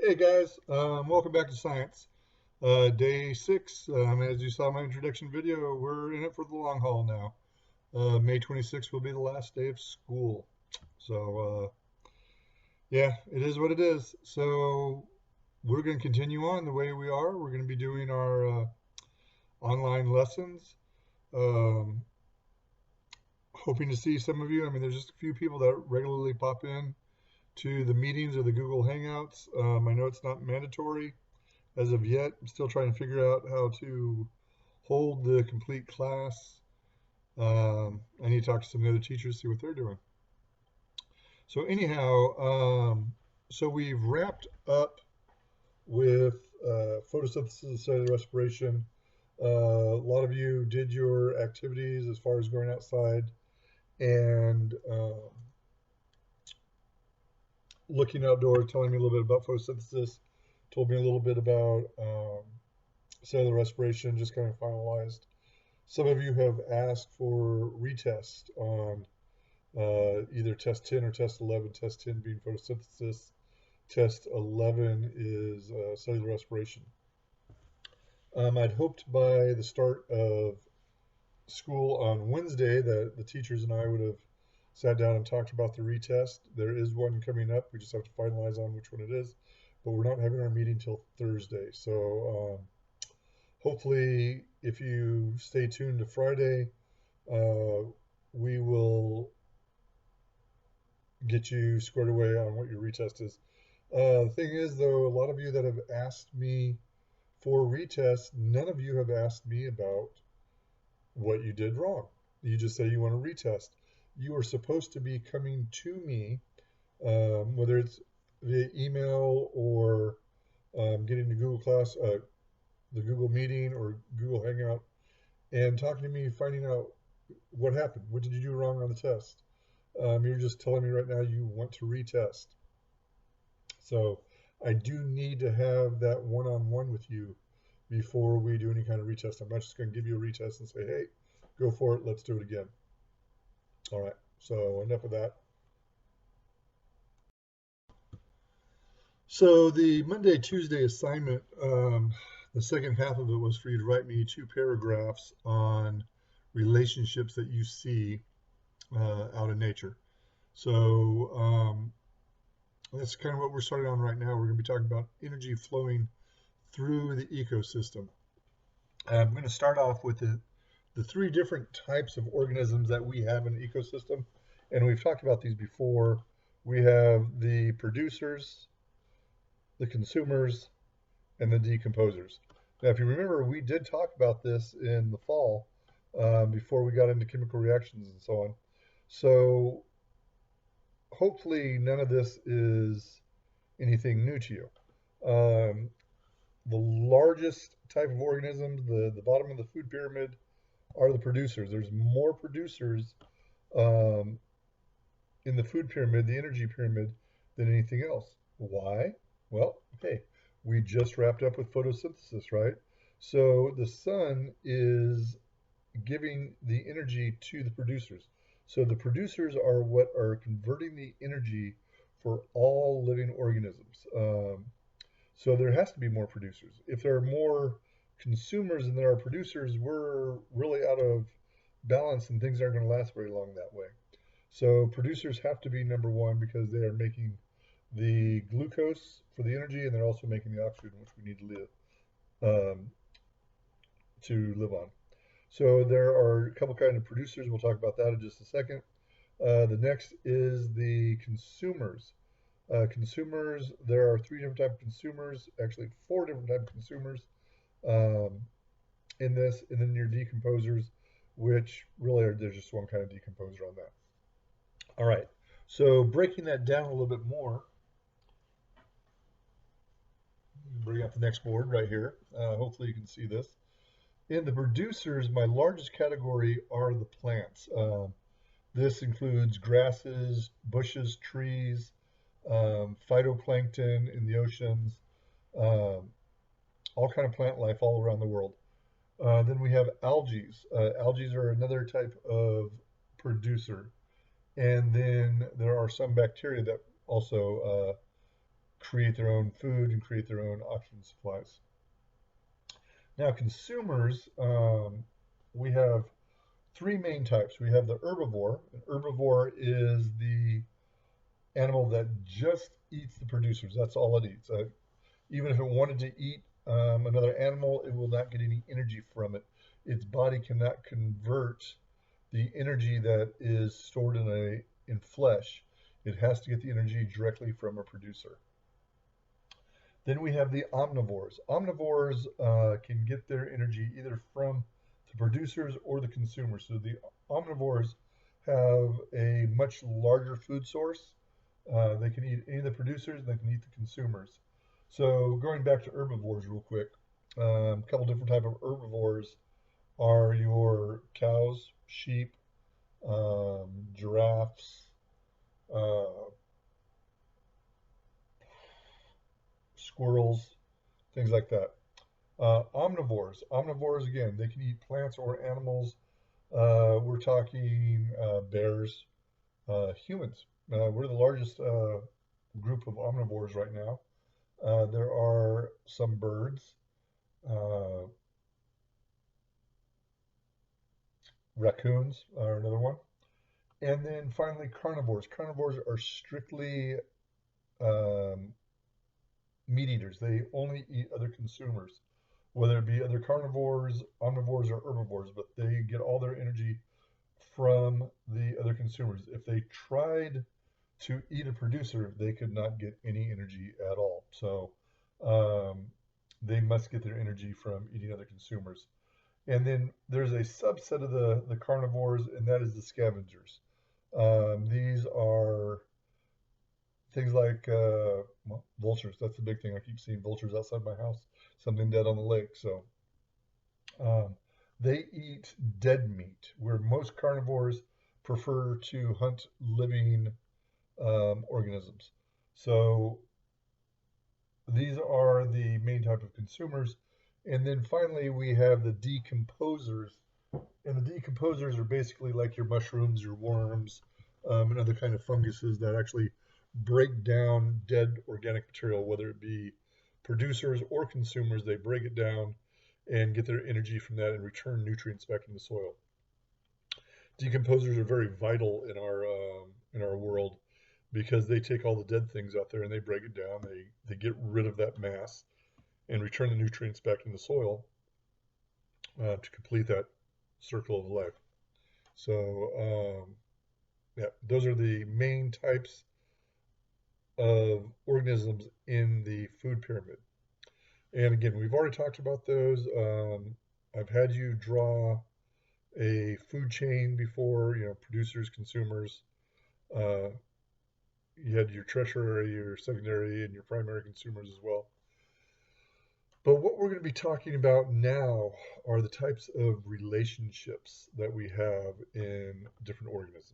Hey guys, welcome back to science. Day 6. As you saw in my introduction video, we're in it for the long haul now. May 26th will be the last day of school. So, yeah, it is what it is. So, we're going to continue on the way we are. We're going to be doing our online lessons. Um, Hoping to see some of you. There's just a few people that regularly pop in to the meetings or the Google Hangouts. I know it's not mandatory as of yet. I'm still trying to figure out how to hold the complete class. I need to talk to some of the other teachers, see what they're doing. So anyhow, so we've wrapped up with photosynthesis, cellular respiration. A lot of you did your activities as far as going outside and looking outdoors, telling me a little bit about photosynthesis, told me a little bit about cellular respiration, just kind of finalized. Some of you have asked for retest on either test 10 or test 11, test 10 being photosynthesis, test 11 is cellular respiration. I'd hoped by the start of school on Wednesday that the teachers and I would have sat down and talked about the retest. There is one coming up. We just have to finalize on which one it is, but we're not having our meeting till Thursday. So hopefully, if you stay tuned to Friday, we will get you squared away on what your retest is. The thing is, though, a lot of you that have asked me for retest, none of you have asked me about what you did wrong. You just say you want to retest. You are supposed to be coming to me, whether it's via email or getting the Google Class, the Google Meeting or Google Hangout, and talking to me, finding out what happened. What did you do wrong on the test? You're just telling me right now you want to retest. So I do need to have that one-on-one with you before we do any kind of retest. I'm not just going to give you a retest and say, hey, go for it, let's do it again. All right, so enough of that. So the Monday, Tuesday assignment, the second half of it was for you to write me 2 paragraphs on relationships that you see out in nature. So that's kind of what we're starting on right now. We're going to be talking about energy flowing through the ecosystem. I'm going to start off with the 3 different types of organisms that we have in the ecosystem. And we've talked about these before. We have the producers, the consumers, and the decomposers. Now, if you remember, we did talk about this in the fall before we got into chemical reactions and so on. So hopefully none of this is anything new to you. The largest type of organisms, the bottom of the food pyramid, are the producers. There's more producers in the food pyramid, the energy pyramid, than anything else. Why? Well, hey, we just wrapped up with photosynthesis, right? So the sun is giving the energy to the producers. So the producers are what are converting the energy for all living organisms. So there has to be more producers. If there are more consumers than there are producers, we're really out of balance and things aren't going to last very long that way. So producers have to be number one because they are making the glucose for the energy and they're also making the oxygen which we need to live on. So there are a couple kinds of producers. We'll talk about that in just a second. The next is the consumers. Consumers, there are 3 different types of consumers, actually 4 different types of consumers in this, and then your decomposers, which really are, there's just one kind of decomposer on that. All right, so breaking that down a little bit more, bring up the next board right here. Hopefully you can see this. In the producers, my largest category are the plants. This includes grasses, bushes, trees, phytoplankton in the oceans, all kind of plant life all around the world. Then we have algae. Algae are another type of producer. And then there are some bacteria that also create their own food and create their own oxygen supplies. Now, consumers, we have three main types. We have the herbivore. An herbivore is the animal that just eats the producers. That's all it eats. Even if it wanted to eat another animal, it will not get any energy from it. Its body cannot convert the energy that is stored in flesh. It has to get the energy directly from a producer. Then we have the omnivores. Omnivores can get their energy either from the producers or the consumers. So the omnivores have a much larger food source. They can eat any of the producers, and they can eat the consumers. So going back to herbivores real quick, a couple different type of herbivores are your cows, sheep, giraffes, uh, squirrels, things like that. Omnivores again, they can eat plants or animals. We're talking bears, humans. We're the largest group of omnivores right now. There are some birds, uh, raccoons are another one. And then finally, carnivores. Carnivores are strictly um, meat eaters. They only eat other consumers, whether it be other carnivores, omnivores, or herbivores, but they get all their energy from the other consumers. If they tried to eat a producer, they could not get any energy at all. So um, they must get their energy from eating other consumers. And then there's a subset of the carnivores, and that is the scavengers. These are things like well, vultures. That's the big thing. I keep seeing vultures outside my house, something dead on the lake. So um, they eat dead meat, where most carnivores prefer to hunt living organisms. So these are the main type of consumers. And then finally, we have the decomposers. And the decomposers are basically like your mushrooms, your worms, and other kind of funguses that actually break down dead organic material, whether it be producers or consumers. They break it down and get their energy from that and return nutrients back into the soil. Decomposers are very vital in our world because they take all the dead things out there and they break it down. They get rid of that mass and return the nutrients back in the soil to complete that circle of life. So yeah, those are the main types of organisms in the food pyramid. And again, we've already talked about those. I've had you draw a food chain before, producers, consumers. Uh, you had your tertiary, your secondary, and your primary consumers as well. But what we're going to be talking about now are the types of relationships that we have in different organisms.